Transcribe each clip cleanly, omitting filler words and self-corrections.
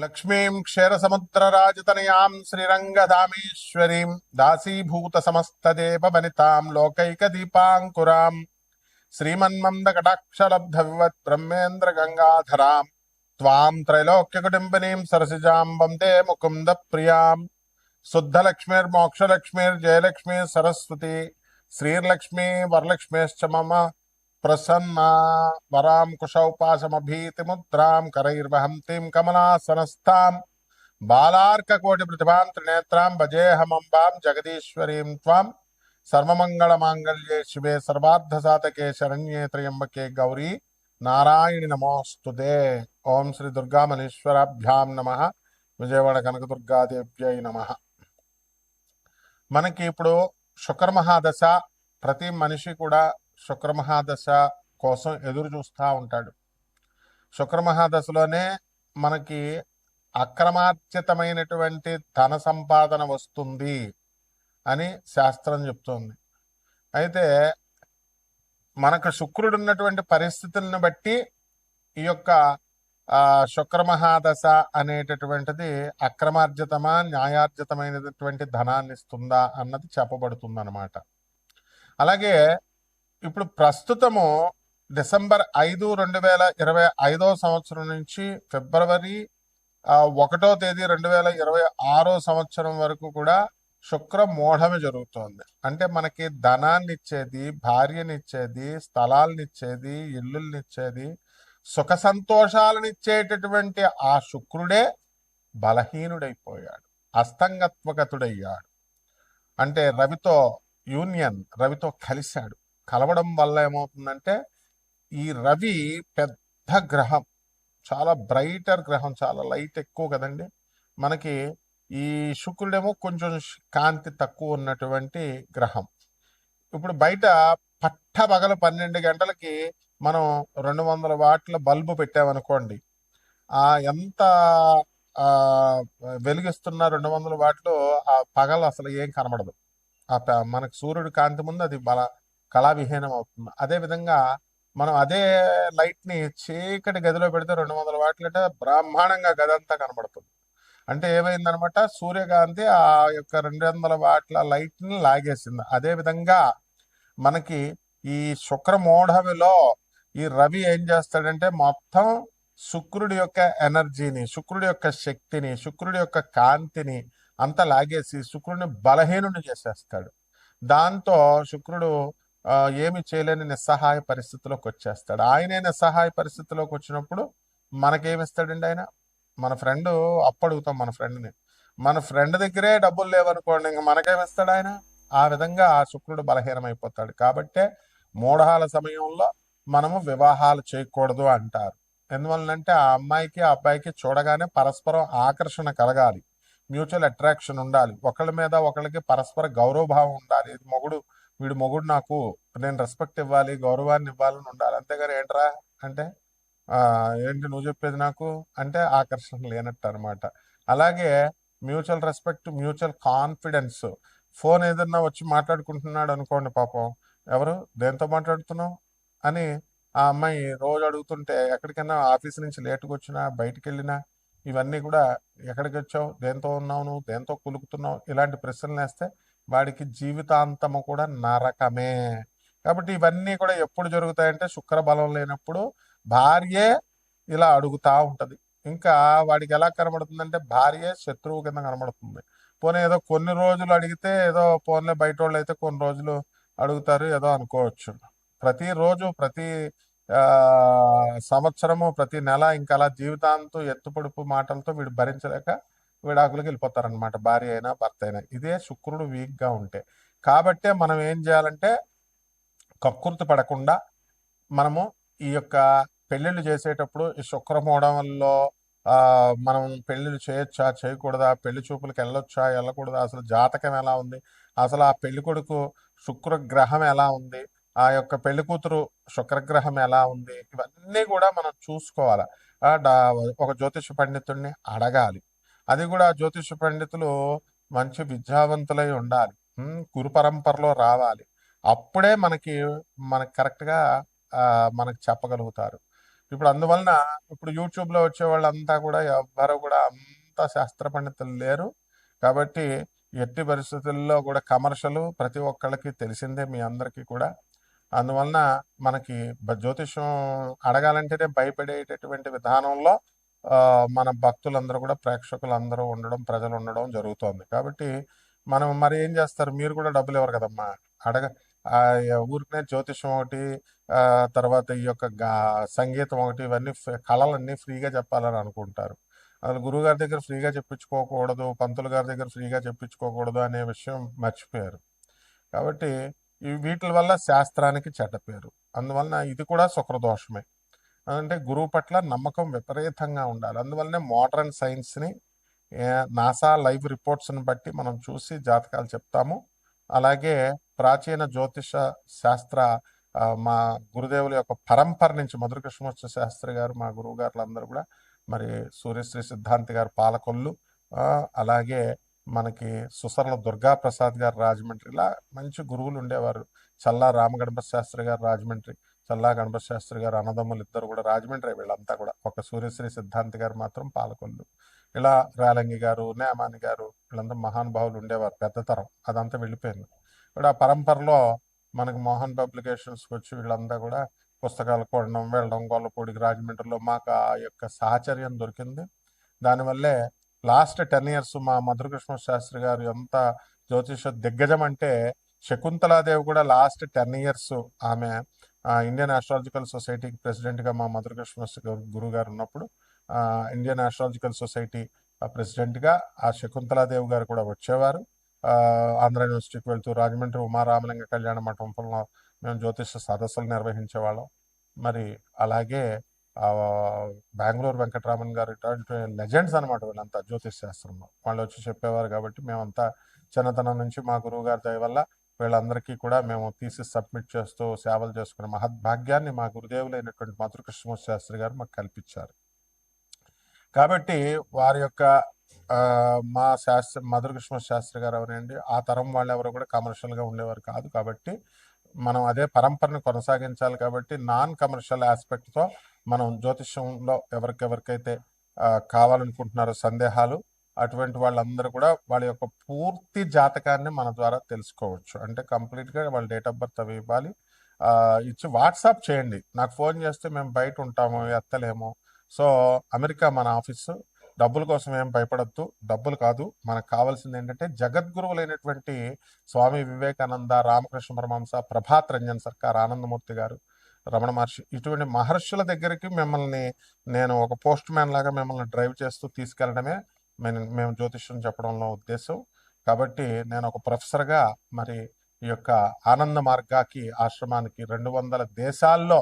లక్ష్మీం క్షీరసముద్రరాజతనయాం శ్రీరంగధామేశ్వరీం దాసీభూతసమస్తదేవవనితాం లోకైకదీపాంకురాం శ్రీమన్మందకటాక్షలబ్ధవివత్ బ్రహ్మేంద్రగంగాధరాం త్వాం త్రైలోక్యకుటుంబినీం సరసిజాం వందే ముకుందప్రియాం శుద్ధలక్ష్మీర్మోక్షలక్ష్మీర్జయలక్ష్మీ సరస్వతి శ్రీర్లక్ష్మీ వరలక్ష్మీశ్చ మమ ప్రసన్నా వరాం కుశౌపాసమభీతిముద్రాం కరైర్వహంతిం కమలాసనస్థాం బాలార్కకోటి ప్రతిభాం త్రినేత్రాం భజేహమంబాం జగదీశ్వరీం త్వాం సర్వమంగళమాంగళ్యే శివే సర్వార్థసాధకే శరణ్యే త్రయంబకే గౌరీ నారాయణి నమోస్తుతే. ఓం శ్రీ దుర్గామణీశ్వరాభ్యాం నమః. విజయవాడ కనకదుర్గాదేవ్యై నమః. మనకి ఇప్పుడు శుక్రమహాదశ, ప్రతి మనిషి కూడా శుక్రమహాదశ కోసం ఎదురు చూస్తూ ఉంటాడు. శుక్రమహాదశలోనే మనకి అక్రమార్జితమైనటువంటి ధన సంపాదన వస్తుంది అని శాస్త్రం చెప్తుంది. అయితే మనకు శుక్రుడు ఉన్నటువంటి పరిస్థితులను బట్టి ఈ యొక్క శుక్రమహాదశ అనేటటువంటిది అక్రమార్జితమా న్యాయార్జితమైనటువంటి ధనాన్ని ఇస్తుందా అన్నది చెప్పబడుతుంది అన్నమాట. అలాగే ఇప్పుడు ప్రస్తుతము డిసెంబర్ 5, 2025 సంవత్సరం నుంచి ఫిబ్రవరి 1వ తేదీ 2026 సంవత్సరం వరకు కూడా శుక్ర మోఢమి జరుగుతోంది. అంటే మనకి ధనాన్ని ఇచ్చేది, భార్యనిచ్చేది, స్థలాలనిచ్చేది, ఇల్లుల్నిచ్చేది, సుఖ సంతోషాలనిచ్చేటటువంటి ఆ శుక్రుడే బలహీనుడైపోయాడు, అస్తంగత్వగతుడయ్యాడు. అంటే రవితో యూనియన్, రవితో కలిశాడు. కలవడం వల్ల ఏమవుతుందంటే ఈ రవి పెద్ద గ్రహం, చాలా బ్రైటర్ గ్రహం, చాలా లైట్ ఎక్కువ కదండి మనకి. ఈ శుక్రుడేమో కొంచెం కాంతి తక్కువ ఉన్నటువంటి గ్రహం. ఇప్పుడు బయట పట్టపగలు 12 గంటలకి మనం 200 వాట్ల బల్బు పెట్టామనుకోండి, ఎంత వెలిగిస్తున్న 200 వాట్లు ఆ పగలు అసలు ఏం కనబడదు. మనకు సూర్యుడి కాంతి ముందు అది కళావిహీనం అవుతుంది. అదేవిధంగా మనం అదే లైట్ని చీకటి గదిలో పెడితే 200 వాట్లు అంటే బ్రహ్మాండంగా గది అంతా కనబడుతుంది. అంటే ఏమైందనమాట, సూర్యకాంతి ఆ యొక్క 200 వాట్ల లైట్ని లాగేసింది. అదేవిధంగా మనకి ఈ శుక్రమోఢవిలో ఈ రవి ఏం చేస్తాడంటే మొత్తం శుక్రుడి యొక్క ఎనర్జీని, శుక్రుడి యొక్క శక్తిని, శుక్రుడి యొక్క కాంతిని అంతా లాగేసి శుక్రుడిని బలహీనుని చేసేస్తాడు. దాంతో శుక్రుడు ఏమి చేయలేని నిస్సహాయ పరిస్థితిలోకి వచ్చేస్తాడు. ఆయనే నిస్సహాయ పరిస్థితిలోకి వచ్చినప్పుడు మనకేమిస్తాడండి ఆయన? మన ఫ్రెండ్ అప్పు అడుగుతాం మన ఫ్రెండ్ దగ్గరే డబ్బులు లేవనుకోండి, ఇంక మనకేమిస్తాడు ఆయన? ఆ విధంగా ఆ శుక్రుడు బలహీనమైపోతాడు. కాబట్టే మూఢాల సమయంలో మనము వివాహాలు చేయకూడదు అంటారు. ఎందువల్లంటే ఆ అమ్మాయికి ఆ అబ్బాయికి చూడగానే పరస్పరం ఆకర్షణ కలగాలి, మ్యూచువల్ అట్రాక్షన్ ఉండాలి, ఒకళ్ళ మీద ఒకళ్ళకి పరస్పర గౌరవభావం ఉండాలి. వీడు మొగుడు, నాకు నేను రెస్పెక్ట్ ఇవ్వాలి, గౌరవాన్ని ఇవ్వాలని ఉండాలి. అంతేగాని ఏంట్రా అంటే ఏంటి నువ్వు చెప్పేది నాకు అంటే ఆకర్షణ లేనట్టు అనమాట. అలాగే mutual respect, mutual confidence. Phone ఏదన్నా వచ్చి మాట్లాడుకుంటున్నాడు అనుకోండి, పాపం ఎవరు దేంతో మాట్లాడుతున్నావు అని ఆ అమ్మాయి రోజు అడుగుతుంటే, ఎక్కడికైనా ఆఫీస్ నుంచి లేటుగా వచ్చినా, బయటికి వెళ్ళినా ఇవన్నీ కూడా ఎక్కడికి వచ్చావు, దేంతో ఉన్నావు, నువ్వు దేంతో కులుకుతున్నావు, ఇలాంటి ప్రశ్నలు వేస్తే వాడికి జీవితాంతము కూడా నరకమే. కాబట్టి ఇవన్నీ కూడా ఎప్పుడు జరుగుతాయంటే శుక్ర బలం లేనప్పుడు భార్యే ఇలా అడుగుతా ఉంటది. ఇంకా వాడికి ఎలా కనబడుతుందంటే భార్యే శత్రువు కింద కనబడుతుంది. పోనీ ఏదో కొన్ని రోజులు అడిగితే ఏదో పోన్లే, బయట వాళ్ళు అయితే కొన్ని రోజులు అడుగుతారు ఏదో అనుకోవచ్చు. ప్రతిరోజు, ప్రతి సంవత్సరము, ప్రతి నెల ఇంకా అలా జీవితాంతం ఎత్తుపొడుపు మాటలతో వీడు భరించలేక విడాకులకు వెళ్ళిపోతారనమాట, భార్య అయినా భర్త అయినా. ఇదే శుక్రుడు వీక్గా ఉంటే. కాబట్టే మనం ఏం చేయాలంటే కక్కుర్తి పడకుండా మనము ఈ యొక్క పెళ్ళిళ్ళు చేసేటప్పుడు ఈ శుక్రమూఢంలో మనం పెళ్ళిళ్ళు చేయొచ్చా, చేయకూడదా, పెళ్లి చూపులకు వెళ్ళొచ్చా, వెళ్ళకూడదా, అసలు జాతకం ఎలా ఉంది, అసలు ఆ పెళ్లి కొడుకు శుక్రగ్రహం ఎలా ఉంది, ఆ యొక్క పెళ్లి కూతురు శుక్రగ్రహం ఎలా ఉంది, ఇవన్నీ కూడా మనం చూసుకోవాలి. ఒక జ్యోతిష పండితుడిని అడగాలి. అది కూడా జ్యోతిష పండితులు మంచి విద్యావంతులై ఉండాలి, గురు పరంపరలో రావాలి. అప్పుడే మనకి కరెక్ట్గా మనకు చెప్పగలుగుతారు. ఇప్పుడు అందువలన ఇప్పుడు యూట్యూబ్లో వచ్చే వాళ్ళంతా కూడా ఎవ్వరు కూడా అంత శాస్త్ర పండితులు లేరు. కాబట్టి ఎట్టి పరిస్థితుల్లో కూడా కమర్షియల్ ప్రతి ఒక్కళ్ళకి తెలిసిందే మీ అందరికీ కూడా. అందువలన మనకి జ్యోతిష్యం అడగాలంటేనే భయపడేటటువంటి విధానంలో మన భక్తులందరూ కూడా ప్రేక్షకులందరూ ఉండడం, ప్రజలు ఉండడం జరుగుతోంది. కాబట్టి మనం మరి ఏం చేస్తారు, మీరు కూడా డబ్బులు ఇవ్వరు కదమ్మా. అడగ ఊరికనే జ్యోతిష్యం ఒకటి, తర్వాత ఈ యొక్క సంగీతం ఒకటి, ఇవన్నీ కళలన్నీ ఫ్రీగా చెప్పాలని అనుకుంటారు. అసలు గురువుగారి దగ్గర ఫ్రీగా చెప్పించుకోకూడదు, పంతులు గారి దగ్గర ఫ్రీగా చెప్పించుకోకూడదు అనే విషయం మర్చిపోయారు. కాబట్టి వీటి వల్ల శాస్త్రానికి చెడ్డ పేరు. అందువలన ఇది కూడా శుక్రదోషమే. అంటే గురువు పట్ల నమ్మకం విపరీతంగా ఉండాలి. అందువల్లనే మోడర్న్ సైన్స్ని, నాసా లైవ్ రిపోర్ట్స్ని బట్టి మనం చూసి జాతకాలు చెప్తాము. అలాగే ప్రాచీన జ్యోతిష శాస్త్ర మా గురుదేవుల యొక్క పరంపర నుంచి మధుర కృష్ణమూర్తి శాస్త్రి గారు, మా గురువు గారులు అందరూ కూడా, మరి సూర్యశ్రీ సిద్ధాంతి గారు పాలకొల్లు, అలాగే మనకి సుసర్ల దుర్గా ప్రసాద్ గారు రాజమండ్రి, ఇలా మంచి గురువులు ఉండేవారు. చల్లా రామగణపతి శాస్త్రి గారు రాజమండ్రి, చల్లా గణపతి శాస్త్రి గారు అన్నదమ్ములు ఇద్దరు కూడా రాజమండ్రి, వీళ్ళంతా కూడా. ఒక సూర్యశ్రీ సిద్ధాంతి గారు మాత్రం పాలకొల్లు. ఇలా రేలంగి గారు, నేమాని గారు, వీళ్ళంతా మహానుభావులు ఉండేవారు. పెద్ద తరం అదంతా వెళ్ళిపోయింది. ఇప్పుడు ఆ పరంపరలో మనకి మోహన్ పబ్లికేషన్స్కి వచ్చి వీళ్ళంతా కూడా పుస్తకాలు కొనడం, వెళ్ళడం, గొల్లపూడికి, రాజమండ్రిలో మాకు ఆ యొక్క సాహచర్యం దొరికింది. దానివల్లే లాస్ట్ 10 years మా మధురకృష్ణ శాస్త్రి గారు ఎంత జ్యోతిష దిగ్గజం అంటే, శకుంతలాదేవి కూడా లాస్ట్ 10 years ఆమె ఇండియన్ ఆస్ట్రాలజికల్ సొసైటీకి ప్రెసిడెంట్గా మా మధురకృష్ణ గురువు గారు ఉన్నప్పుడు ఇండియన్ ఆస్ట్రాలజికల్ సొసైటీ ప్రెసిడెంట్గా ఆ శకుంతలాదేవి గారు కూడా వచ్చేవారు. ఆంధ్ర యూనివర్సిటీకి వెళ్తూ రాజమండ్రి ఉమారామలింగ కళ్యాణ మంటపంలో మేము జ్యోతిష సదస్సులు నిర్వహించేవాళ్ళం. మరి అలాగే బెంగళూరు వెంకటరామన్ గారు, ఇటువంటి లెజెండ్స్ అనమాట వీళ్ళంతా జ్యోతిష్ శాస్త్రంలో. వాళ్ళు వచ్చి చెప్పేవారు. కాబట్టి మేమంతా చిన్నతనం నుంచి మా గురువు గారి దయ వల్ల వీళ్ళందరికీ కూడా మేము థీసిస్ సబ్మిట్ చేస్తూ సేవలు చేసుకునే మహద్భాగ్యాన్ని మా గురుదేవులైనటువంటి మధుర కృష్ణమూర్తి శాస్త్రి గారు మాకు కల్పించారు. కాబట్టి వారి యొక్క మా మధుర కృష్ణమూర్తి శాస్త్రి గారు ఎవరండి, ఆ తరం వాళ్ళు ఎవరు కూడా కమర్షియల్గా ఉండేవారు కాదు. కాబట్టి మనం అదే పరంపరను కొనసాగించాలి. కాబట్టి నాన్ కమర్షియల్ ఆస్పెక్ట్తో మనం జ్యోతిష్యంలో ఎవరికైతే కావాలనుకుంటున్నారో సందేహాలు, అటువంటి వాళ్ళందరూ కూడా వాళ్ళ యొక్క పూర్తి జాతకాన్ని మన ద్వారా తెలుసుకోవచ్చు. అంటే కంప్లీట్గా వాళ్ళ డేట్ ఆఫ్ బర్త్ అవి ఇవ్వాలి, ఇచ్చి వాట్సాప్ చేయండి. నాకు ఫోన్ చేస్తే మేము బయట ఉంటాము, ఎత్తలేము. సో అమెరికా మన ఆఫీసు. డబ్బుల కోసం ఏం భయపడద్దు, డబ్బులు కాదు. మనకు కావాల్సింది ఏంటంటే జగద్గురువులైనటువంటి స్వామి వివేకానంద, రామకృష్ణ పరమహంస, ప్రభాత్ రంజన్ సర్కార్, ఆనందమూర్తి గారు, రమణ మహర్షి, ఇటువంటి మహర్షుల దగ్గరికి మిమ్మల్ని నేను ఒక పోస్ట్ మ్యాన్ లాగా మిమ్మల్ని డ్రైవ్ చేస్తూ తీసుకెళ్లడమే మేము జ్యోతిష్యం చెప్పడంలో ఉద్దేశం. కాబట్టి నేను ఒక ప్రొఫెసర్గా మరి ఈ యొక్క ఆనంద మార్గాకి ఆశ్రమానికి 200 దేశాల్లో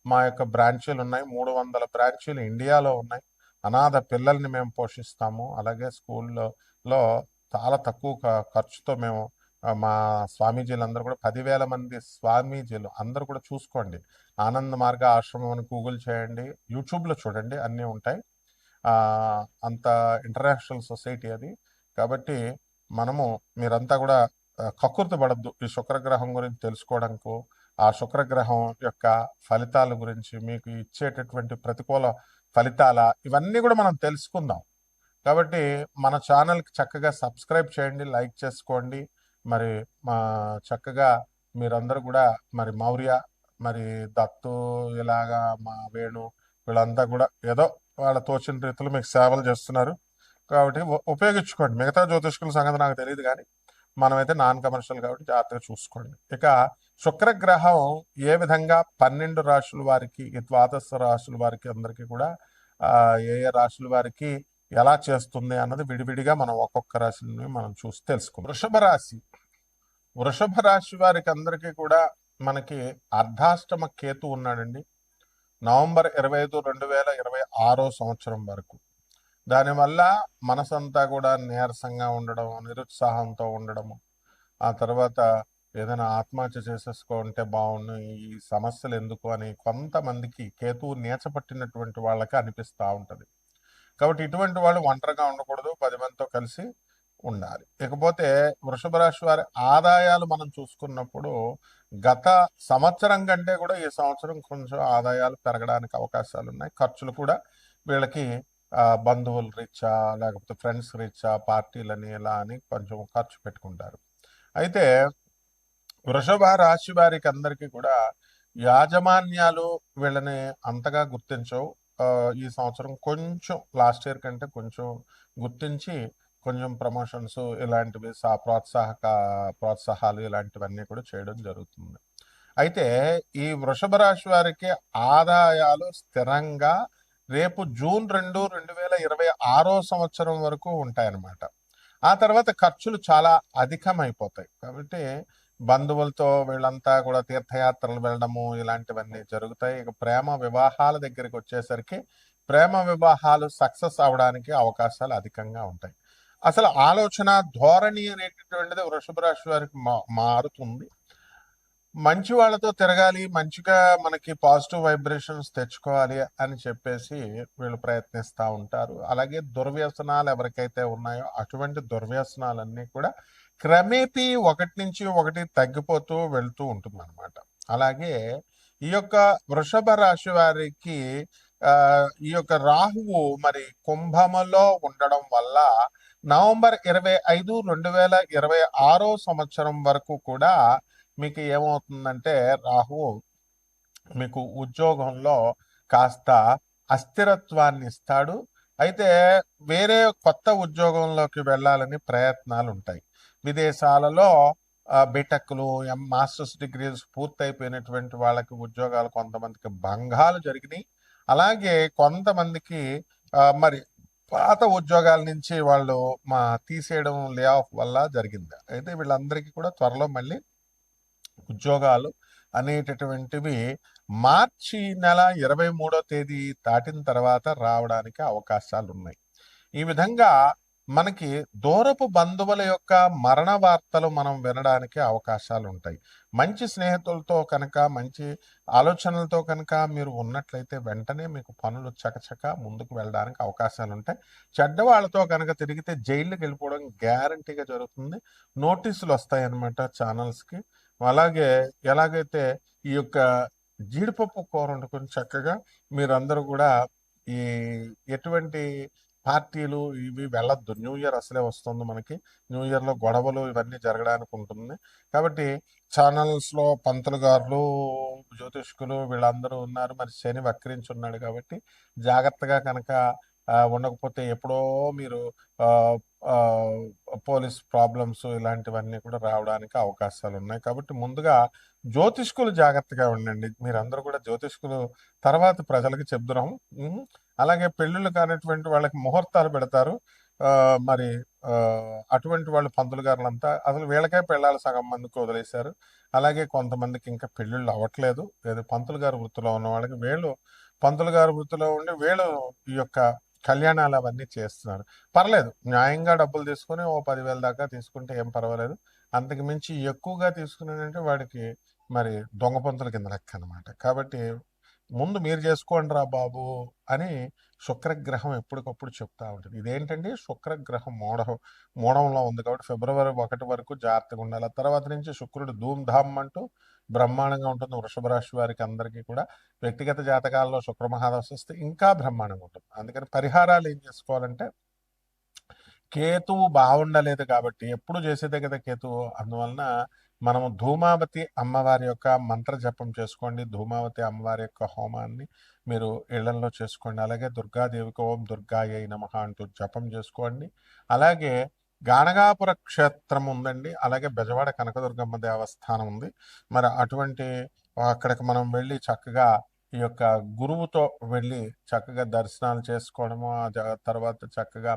మా యొక్క బ్రాంచీలు ఉన్నాయి. 300 బ్రాంచీలు ఇండియాలో ఉన్నాయి. అనాథ పిల్లల్ని మేము పోషిస్తాము. అలాగే స్కూల్లో చాలా తక్కువ ఖర్చుతో మేము మా స్వామీజీలు అందరూ కూడా 10,000 మంది స్వామీజీలు అందరూ కూడా చూసుకోండి. ఆనంద మార్గ ఆశ్రమం అని గూగుల్ చేయండి, యూట్యూబ్లో చూడండి, అన్నీ ఉంటాయి. అంత ఇంటర్నేషనల్ సొసైటీ అది. కాబట్టి మీరంతా కూడా కక్కుర్తి పడద్దు ఈ శుక్రగ్రహం గురించి తెలుసుకోవడానికి. ఆ శుక్రగ్రహం యొక్క ఫలితాల గురించి, మీకు ఇచ్చేటటువంటి ప్రతికూల ఫలితాల, ఇవన్నీ కూడా మనం తెలుసుకుందాం. కాబట్టి మన ఛానల్కి చక్కగా సబ్స్క్రైబ్ చేయండి, లైక్ చేసుకోండి. మరి మా చక్కగా మీరందరూ కూడా మరి మౌర్య, మరి దత్తు, ఇలాగా మా వేణు, వీళ్ళంతా కూడా ఏదో వాళ్ళ తోచిన రీతిలో మీకు సేవలు చేస్తున్నారు. కాబట్టి ఉపయోగించుకోండి. మిగతా జ్యోతిష్కుల సంగతి నాకు తెలియదు, కానీ మనమైతే నాన్ కమర్షియల్ కాబట్టి జాగ్రత్తగా చూసుకోండి. ఇక శుక్రగ్రహం ఏ విధంగా 12 రాశుల వారికి, ద్వాదశ రాశుల వారికి అందరికీ కూడా ఏ ఏ రాశుల వారికి ఎలా చేస్తుంది అన్నది విడివిడిగా మనం ఒక్కొక్క రాశిని మనం చూసి తెలుసుకుందాం. వృషభ రాశి వారికి అందరికీ కూడా మనకి అర్ధాష్టమ కేతు ఉన్నాడండి, నవంబర్ 25, 2026 సంవత్సరం వరకు. దానివల్ల మనసంతా కూడా నీరసంగా ఉండడం, నిరుత్సాహంతో ఉండడము, ఆ తర్వాత ఏదైనా ఆత్మహత్య చేసేసుకుంటే బాగుండు, ఈ సమస్యలు ఎందుకు అని కొంతమందికి కేతువు నీచపట్టినటువంటి వాళ్ళకి అనిపిస్తూ ఉంటుంది. కాబట్టి ఇటువంటి వాళ్ళు ఒంటరిగా ఉండకూడదు, 10 మందితో కలిసి ఉండాలి. ఇకపోతే వృషభ రాశి వారి ఆదాయాలు మనం చూసుకున్నప్పుడు గత సంవత్సరం కంటే కూడా ఈ సంవత్సరం కొంచెం ఆదాయాలు పెరగడానికి అవకాశాలు ఉన్నాయి. ఖర్చులు కూడా వీళ్ళకి బంధువుల రీత్యా లేకపోతే ఫ్రెండ్స్ రీత్యా పార్టీలని ఇలా అని కొంచెం ఖర్చు పెట్టుకుంటారు. అయితే వృషభ రాశి వారికి అందరికీ కూడా యాజమాన్యాలు వీళ్ళని అంతగా గుర్తించవు. ఈ సంవత్సరం కొంచెం లాస్ట్ ఇయర్ కంటే కొంచెం గుర్తించి కొంచెం ప్రమోషన్స్ ఇలాంటివి ప్రోత్సాహాలు ఇలాంటివన్నీ కూడా చేయడం జరుగుతుంది. అయితే ఈ వృషభ రాశి వారికి ఆదాయాలు స్థిరంగా రేపు జూన్ 2, 2026 సంవత్సరం వరకు ఉంటాయన్నమాట. ఆ తర్వాత ఖర్చులు చాలా అధికమైపోతాయి. కాబట్టి బంధువులతో వీళ్ళంతా కూడా తీర్థయాత్రలు వెళ్ళడము ఇలాంటివన్నీ జరుగుతాయి. ఇక ప్రేమ వివాహాల దగ్గరికి వచ్చేసరికి ప్రేమ వివాహాలు సక్సెస్ అవడానికి అవకాశాలు అధికంగా ఉంటాయి. అసలు ఆలోచన ధోరణి అనేటటువంటిది వృషభ రాశి వారికి మారుతుంది. మంచి వాళ్ళతో తిరగాలి, మంచిగా మనకి పాజిటివ్ వైబ్రేషన్స్ తెచ్చుకోవాలి అని చెప్పేసి వీళ్ళు ప్రయత్నిస్తూ ఉంటారు. అలాగే దుర్వ్యసనాలు ఎవరికైతే ఉన్నాయో అటువంటి దుర్వ్యసనాలన్నీ కూడా క్రమేపీ ఒకటి నుంచి ఒకటి తగ్గిపోతూ వెళ్తూ ఉంటుంది అనమాట. అలాగే ఈ యొక్క వృషభ రాశి వారికి ఈ యొక్క రాహువు మరి కుంభములో ఉండడం వల్ల నవంబర్ 25, 2026 సంవత్సరం వరకు కూడా మీకు ఏమవుతుందంటే రాహువు మీకు ఉద్యోగంలో కాస్త అస్థిరత్వాన్ని ఇస్తాడు. అయితే వేరే కొత్త ఉద్యోగంలోకి వెళ్ళాలని ప్రయత్నాలు ఉంటాయి. విదేశాలలో బీటెక్లు, మాస్టర్స్ డిగ్రీస్ పూర్తయిపోయినటువంటి వాళ్ళకి ఉద్యోగాలు కొంతమందికి భంగాలు జరిగినాయి. అలాగే కొంతమందికి మరి పాత ఉద్యోగాల నుంచి వాళ్ళు తీసేయడం, లే ఆఫ్ వల్ల జరిగింది. అయితే వీళ్ళందరికీ కూడా త్వరలో మళ్ళీ ఉద్యోగాలు అనేటటువంటివి మార్చి నెల 23వ తేదీ దాటిన తర్వాత రావడానికి అవకాశాలు ఉన్నాయి. ఈ విధంగా మనకి దూరపు బంధువుల యొక్క మరణ వార్తలు మనం వినడానికి అవకాశాలు ఉంటాయి. మంచి స్నేహితులతో కనుక, మంచి ఆలోచనలతో కనుక మీరు ఉన్నట్లయితే వెంటనే మీకు పనులు చకచక ముందుకు వెళ్ళడానికి అవకాశాలు ఉంటాయి. చెడ్డవాళ్ళతో కనుక తిరిగితే జైలుకి వెళ్ళిపోవడం గ్యారంటీగా జరుగుతుంది. నోటీసులు వస్తాయి అన్నమాట ఛానల్స్కి. అలాగే ఎలాగైతే ఈ యొక్క జీడిపప్పు కూర వండుకొని చక్కగా మీరందరూ కూడా ఈ ఎటువంటి పార్టీలు ఇవి వెళ్ళొద్దు. న్యూ ఇయర్ అసలే వస్తుంది మనకి. న్యూ ఇయర్లో గొడవలు ఇవన్నీ జరగడానికి ఉంటుంది. కాబట్టి ఛానల్స్లో పంతులు గారులు, జ్యోతిష్కులు వీళ్ళందరూ ఉన్నారు. మరి శని వక్రించి ఉన్నాడు కాబట్టి జాగ్రత్తగా కనుక ఉండకపోతే ఎప్పుడో మీరు పోలీస్ ప్రాబ్లమ్స్ ఇలాంటివన్నీ కూడా రావడానికి అవకాశాలు ఉన్నాయి. కాబట్టి ముందుగా జ్యోతిష్కులు జాగ్రత్తగా ఉండండి. మీరందరూ కూడా జ్యోతిష్కులు తర్వాత ప్రజలకు చెప్తున్నాము. అలాగే పెళ్ళిళ్ళు కానిటువంటి వాళ్ళకి ముహూర్తాలు పెడతారు. మరి అటువంటి వాళ్ళు పంతులు గారులంతా అసలు వీళ్ళకే పెళ్ళాలి సగం మందికి వదిలేశారు. అలాగే కొంతమందికి ఇంకా పెళ్ళిళ్ళు అవ్వట్లేదు. ఏదో పంతులు గారి వృత్తిలో ఉన్న వాళ్ళకి పంతులు గారి వృత్తిలో ఉండి వీళ్ళు ఈ యొక్క కళ్యాణాలు అవన్నీ చేస్తున్నారు. పర్లేదు, న్యాయంగా డబ్బులు తీసుకుని ఓ 10,000 దాకా తీసుకుంటే ఏం పర్వాలేదు. అంతకు మించి ఎక్కువగా తీసుకున్నాడంటే వాడికి మరి దొంగ పంతుల కింద లెక్క అనమాట. కాబట్టి ముందు మీరు చేసుకోండి రా బాబు అని శుక్రగ్రహం ఎప్పటికప్పుడు చెప్తా ఉంటుంది. ఇదేంటంటే శుక్రగ్రహం మూడంలో ఉంది కాబట్టి ఫిబ్రవరి 1 వరకు జాగ్రత్తగా ఉండాలి. ఆ తర్వాత నుంచి శుక్రుడు ధూమ్ధామ్ అంటూ బ్రహ్మాండంగా ఉంటుంది. వృషభ రాశి వారికి అందరికీ కూడా వ్యక్తిగత జాతకాల్లో శుక్ర మహాదశ వస్తే ఇంకా బ్రహ్మాండంగా ఉంటుంది. అందుకని పరిహారాలు ఏం చేసుకోవాలంటే, కేతువు బాగుండలేదు కాబట్టి ఎప్పుడు చేసేదే కదా కేతువు. అందువలన మనము ధూమావతి అమ్మవారి యొక్క మంత్ర జపం చేసుకోండి. ధూమావతి అమ్మవారి యొక్క హోమాన్ని మీరు ఇళ్లలో చేసుకోండి. అలాగే దుర్గాదేవికి ఓం దుర్గాయై నమః అంటూ జపం చేసుకోండి. అలాగే గాణగాపుర క్షేత్రం ఉందండి. అలాగే బెజవాడ కనకదుర్గమ్మ దేవస్థానం ఉంది. మరి అటువంటి అక్కడికి మనం వెళ్ళి చక్కగా ఈ యొక్క గురువుతో వెళ్ళి చక్కగా దర్శనాలు చేసుకోవడము, తర్వాత చక్కగా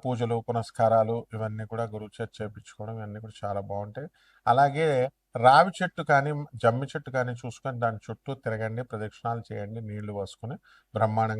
పూజలు పునస్కారాలు ఇవన్నీ కూడా గురువు చేత చేయించుకోవడం ఇవన్నీ కూడా చాలా బాగుంటాయి. అలాగే రావి చెట్టు కానీ జమ్మి చెట్టు కానీ చూసుకొని దాని చుట్టూ తిరగండి, ప్రదక్షిణాలు చేయండి, నీళ్లు పోసుకొని బ్రహ్మాండంగా